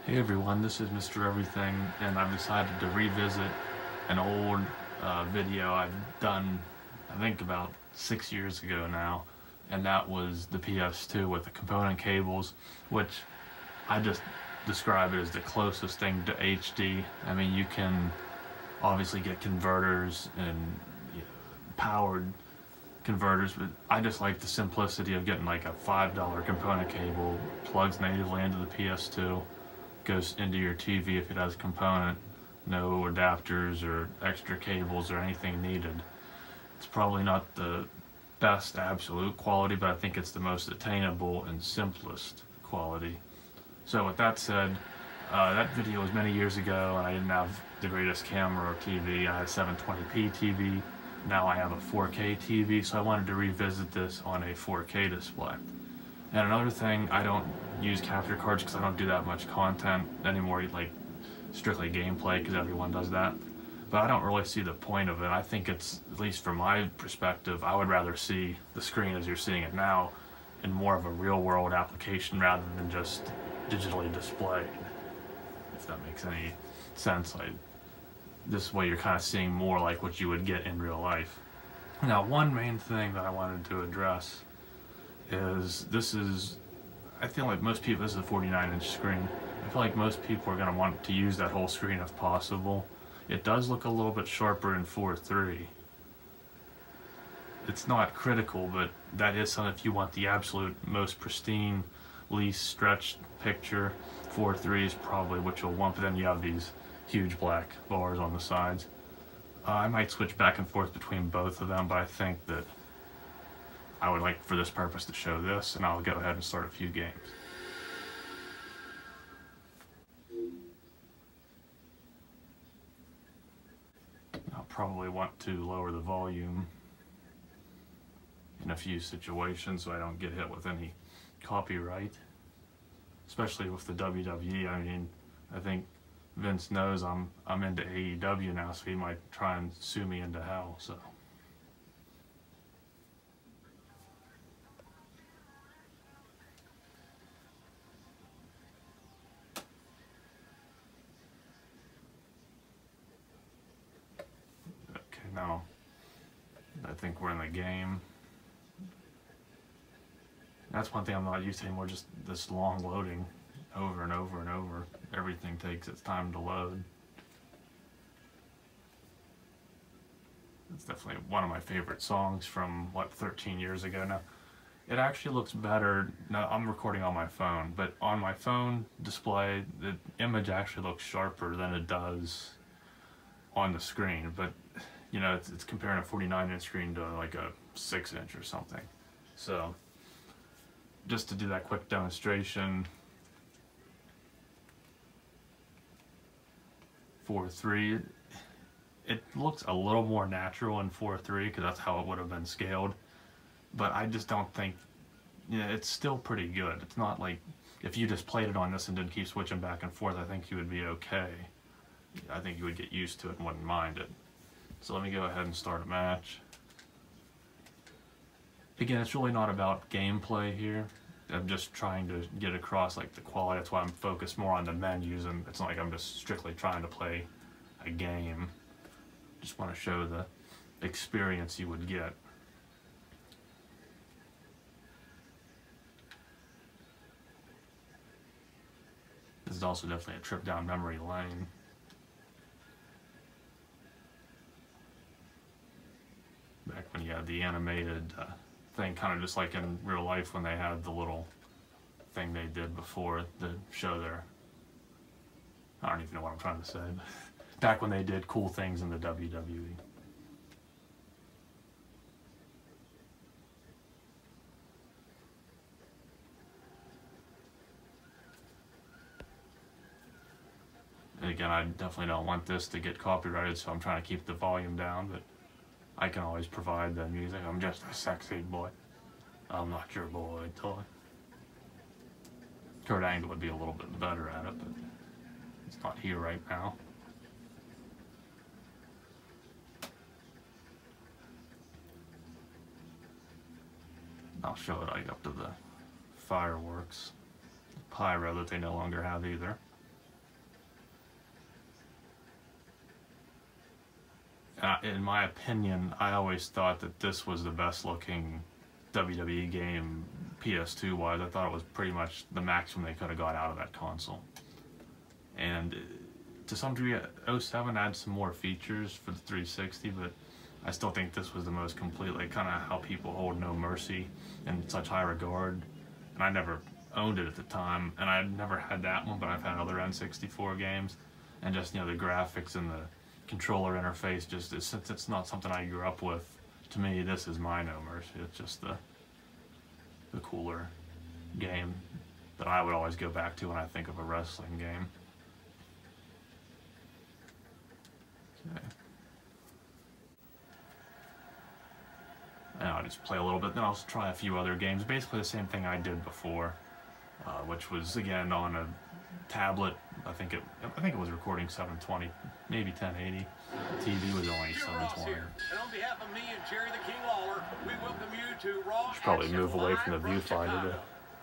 Hey everyone, this is Mr. Everything, and I've decided to revisit an old video I've done, I think about 6 years ago now, and that was the PS2 with the component cables, which I just describe it as the closest thing to HD. I mean, you can obviously get converters and powered converters, but I just like the simplicity of getting like a $5 component cable, plugs natively into the PS2, goes into your TV if it has a component, no adapters or extra cables or anything needed. It's probably not the best absolute quality, but I think it's the most attainable and simplest quality. So with that said, that video was many years ago, and I didn't have the greatest camera or TV. I had a 720p TV. Now I have a 4K TV, so I wanted to revisit this on a 4K display. And another thing, I don't use capture cards because I don't do that much content anymore, like strictly gameplay, because everyone does that. But I don't really see the point of it. I think it's, at least from my perspective, I would rather see the screen as you're seeing it now in more of a real world application rather than just digitally displayed, if that makes any sense. This way you're kind of seeing more like what you would get in real life. Now, one main thing that I wanted to address is I feel like most people, this is a 49-inch screen. I feel like most people are going to want to use that whole screen if possible. It does look a little bit sharper in 4.3. It's not critical, but that is something if you want the absolute most pristine, least stretched picture. 4.3 is probably what you'll want, but then you have these huge black bars on the sides. I might switch back and forth between both of them, but I think that I would like for this purpose to show this, and I'll go ahead and start a few games. I'll probably want to lower the volume in a few situations so I don't get hit with any copyright, especially with the WWE. I mean, I think Vince knows I'm into AEW now, so he might try and sue me into hell, so. Okay, now I think we're in the game. That's one thing I'm not used to anymore, just this long loading over and over and over. Everything takes its time to load. It's definitely one of my favorite songs from, 13 years ago now. It actually looks better. Now, I'm recording on my phone, but on my phone display, the image actually looks sharper than it does on the screen. But, you know, it's comparing a 49-inch screen to like a 6-inch or something. So, just to do that quick demonstration, 4.3, it looks a little more natural in 4.3 because that's how it would have been scaled, but I just don't think, it's still pretty good. It's not like if you just played it on this and didn't keep switching back and forth, I think you would be okay. I think you would get used to it and wouldn't mind it. So let me go ahead and start a match. Again, it's really not about gameplay here. I'm just trying to get across like the quality. That's why I'm focused more on the menus, and it's not like I'm just strictly trying to play a game. Just want to show the experience you would get. This is also definitely a trip down memory lane. Back when you had the animated thing, kind of just like in real life when they had the little thing they did before to show their, I don't even know what I'm trying to say, but back when they did cool things in the WWE. And again, I definitely don't want this to get copyrighted, so I'm trying to keep the volume down, but I can always provide the music. I'm just a sexy boy. I'm not your boy toy. Kurt Angle would be a little bit better at it, but it's not here right now. I'll show it like up to the fireworks, pyro that they no longer have either. In my opinion, I always thought that this was the best looking WWE game PS2 wise. I thought it was pretty much the maximum they could have got out of that console. And to some degree, 07 adds some more features for the 360, but I still think this was the most complete, like kind of how people hold No Mercy in such high regard. And I never owned it at the time, and I never had that one, but I've had other N64 games, and just, you know, the graphics and the controller interface, just since it's not something I grew up with, to me this is my No Mercy. It's just the cooler game that I would always go back to when I think of a wrestling game. Okay. And I'll just play a little bit, then I'll try a few other games. Basically the same thing I did before, which was again on a tablet. I think it was recording 720, maybe 1080. TV was only 720. And on behalf of me and Jerry the King Lawler, we welcome you to Raw. Should probably move away from the viewfinder.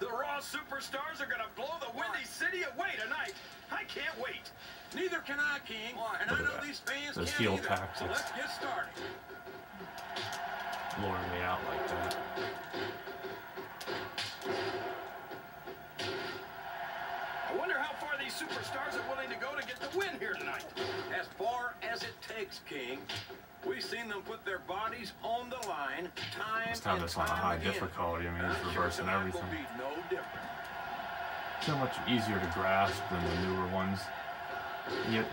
The Raw superstars are gonna blow the Windy City away tonight. I can't wait. Neither can I, King. And I know these fans can't heel either. tactics. So let's get started. Luring me out like that. I wonder how far these superstars are willing to go to get the win here tonight. As far as it takes, King. We've seen them put their bodies on the line time Let's have this on a high difficulty. I mean, it's reversing everything. No different. So much easier to grasp than the newer ones.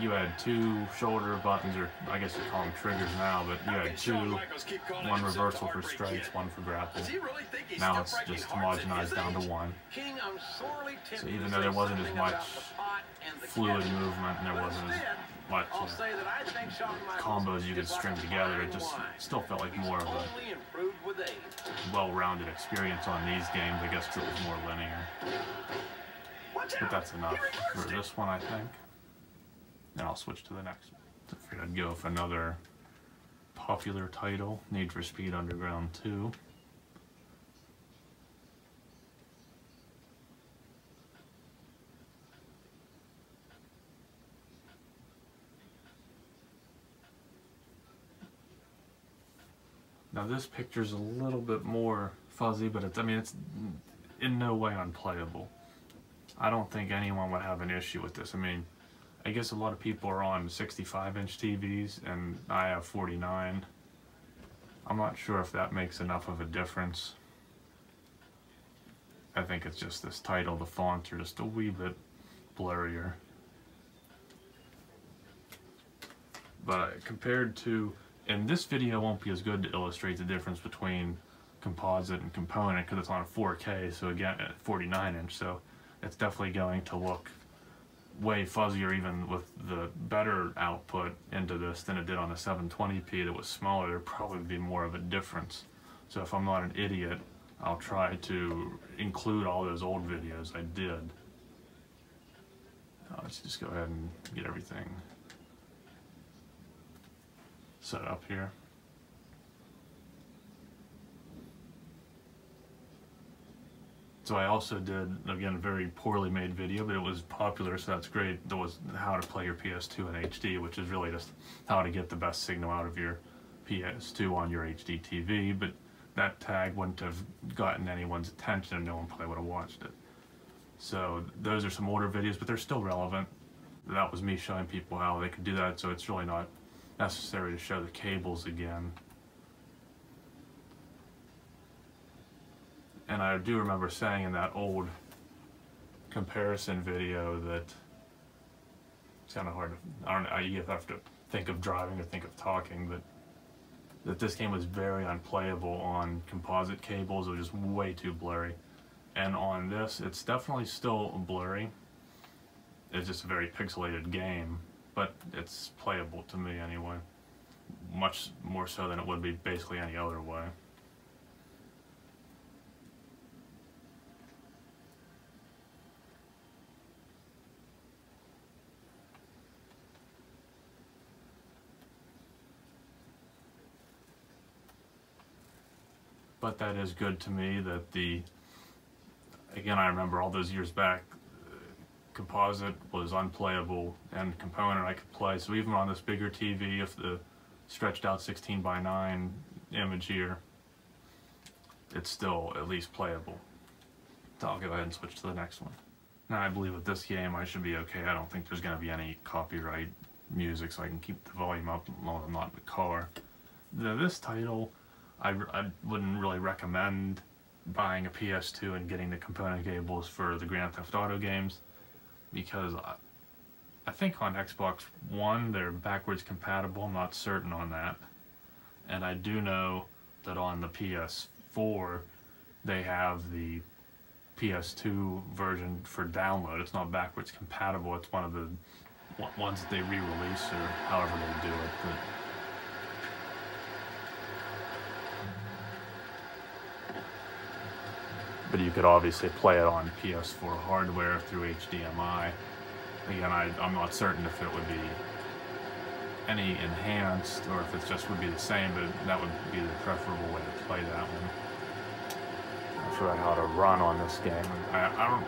You had two shoulder buttons, or I guess you call them triggers now, but you had two, one reversal for strikes, one for grapple. Now it's just homogenized down to one. So even though there wasn't as much fluid movement and there wasn't as much combos you could string together, it just still felt like more of a well-rounded experience on these games. I guess it was more linear. But that's enough for this one, I think. Then I'll switch to the next one. So I figured I'd go with another popular title, Need for Speed Underground 2. Now this picture's a little bit more fuzzy, but it's in no way unplayable. I don't think anyone would have an issue with this. I mean, I guess a lot of people are on 65-inch TVs, and I have 49. I'm not sure if that makes enough of a difference. I think it's just this title, the fonts are just a wee bit blurrier. But compared to, and this video won't be as good to illustrate the difference between composite and component because it's on a 4K, so again, at 49-inch, so it's definitely going to look way fuzzier even with the better output into this than it did on a 720p that was smaller. There'd probably be more of a difference. So if I'm not an idiot, I'll try to include all those old videos I did. Let's just go ahead and get everything set up here. So I also did, again, a very poorly made video, but it was popular, so that's great. That was how to play your PS2 in HD, which is really just how to get the best signal out of your PS2 on your HDTV, but that tag wouldn't have gotten anyone's attention and no one probably would have watched it. So those are some older videos, but they're still relevant. That was me showing people how they could do that, so it's really not necessary to show the cables again. And I do remember saying in that old comparison video that it's kind of hard to, I don't know, you have to think of driving or think of talking, but that this game was very unplayable on composite cables. It was just way too blurry. And on this, it's definitely still blurry. It's just a very pixelated game, but it's playable to me anyway. Much more so than it would be basically any other way. But that is good to me that again, I remember all those years back, composite was unplayable and component I could play. So even on this bigger TV, if the stretched out 16:9 image here, it's still at least playable. So I'll go ahead and switch to the next one. Now I believe with this game I should be okay. I don't think there's going to be any copyright music, so I can keep the volume up while I'm not in the car. This title, I wouldn't really recommend buying a PS2 and getting the component cables for the Grand Theft Auto games, because I think on Xbox One they're backwards compatible. I'm not certain on that. And I do know that on the PS4 they have the PS2 version for download. It's not backwards compatible. It's one of the ones that they re-release or however they do it. But you could obviously play it on PS4 hardware through HDMI. Again, I'm not certain if it would be any enhanced or if it just would be the same, but that would be the preferable way to play that one. I'm not sure how to run on this game. I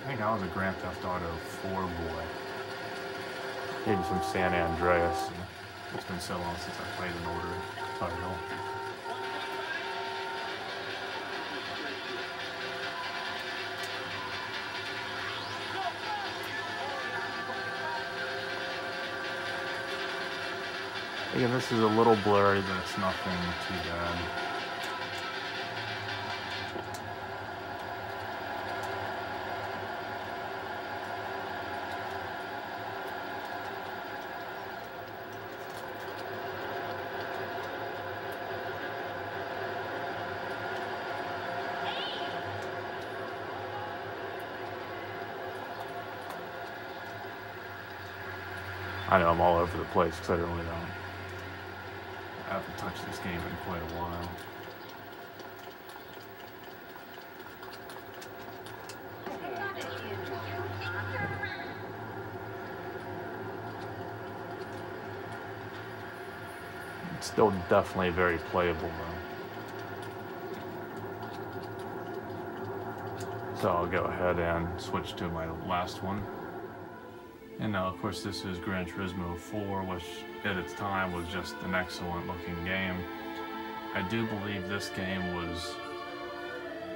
think I was a Grand Theft Auto 4 boy. Maybe some San Andreas. It's been so long since I played an older title. Again, this is a little blurry, but it's nothing too bad. I know I'm all over the place because I really don't. I haven't touched this game in quite a while. It's still definitely very playable though. So I'll go ahead and switch to my last one. And now, of course, this is Gran Turismo 4, which at its time was just an excellent looking game. I do believe this game was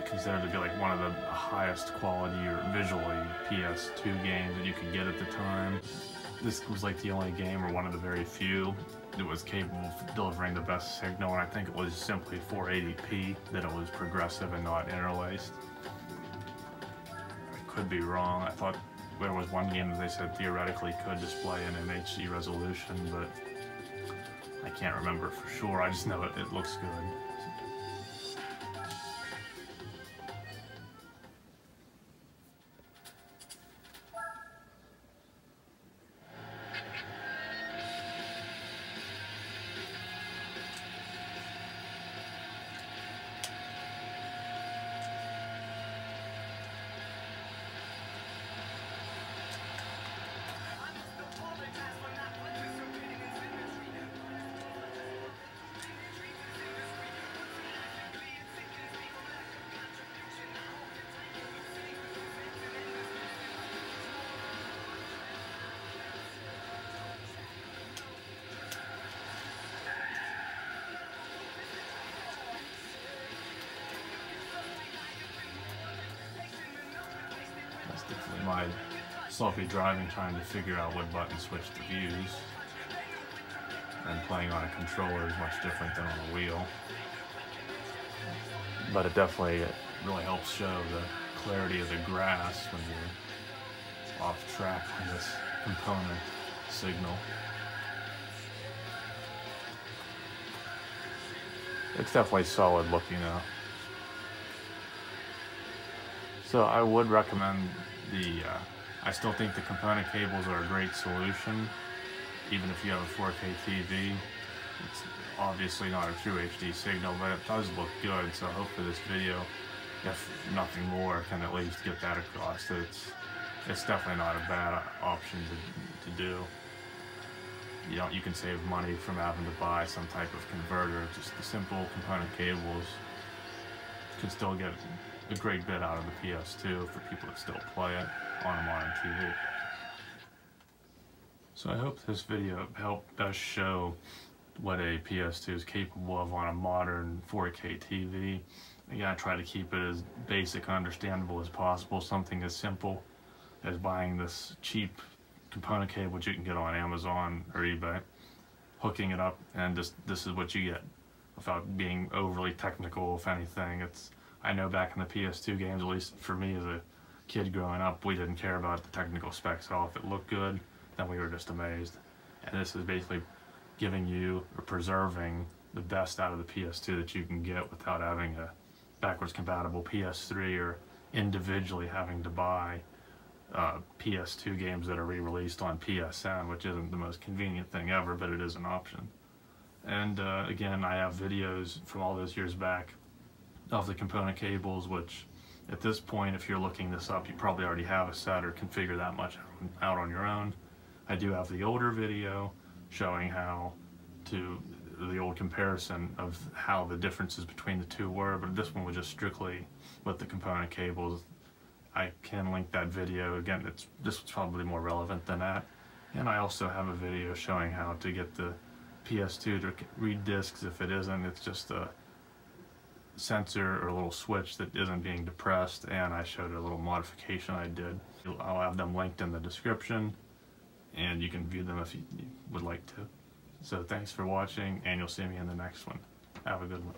considered to be like one of the highest quality or visually PS2 games that you could get at the time. This was like the only game, or one of the very few, that was capable of delivering the best signal, and I think it was simply 480p, that it was progressive and not interlaced. I could be wrong. I thought there was one game that they said theoretically could display in an HD resolution, but I can't remember for sure. I just know it looks good. That's definitely my sloppy driving, trying to figure out what button switch to use. And playing on a controller is much different than on a wheel. But it definitely really helps show the clarity of the grass when you're off track on this component signal. It's definitely solid looking though. So I would recommend I still think the component cables are a great solution, even if you have a 4K TV. It's obviously not a true HD signal, but it does look good, so hopefully this video, if nothing more, can at least get that across. It's definitely not a bad option to do. You can save money from having to buy some type of converter. Just the simple component cables can still get a great bit out of the PS2 for people that still play it on a modern TV. So I hope this video helped us show what a PS2 is capable of on a modern 4K TV. Again, I try to keep it as basic, understandable as possible. Something as simple as buying this cheap component cable that you can get on Amazon or eBay, hooking it up, and just this is what you get, without being overly technical. If anything, I know back in the PS2 games, at least for me as a kid growing up, we didn't care about the technical specs at all. If it looked good, then we were just amazed. And this is basically giving you or preserving the best out of the PS2 that you can get without having a backwards compatible PS3 or individually having to buy PS2 games that are re-released on PSN, which isn't the most convenient thing ever, but it is an option. And again, I have videos from all those years back of the component cables, which at this point, if you're looking this up, you probably already have a set or configure that much out on your own. I do have the older video showing how to the old comparison of how the differences between the two were, but this one was just strictly with the component cables. I can link that video. Again, this was probably more relevant than that. And I also have a video showing how to get the PS2 to read discs. If it isn't, it's just a sensor or a little switch that isn't being depressed, and I showed a little modification I did. I'll have them linked in the description, and you can view them if you would like to. So thanks for watching, and you'll see me in the next one. Have a good one.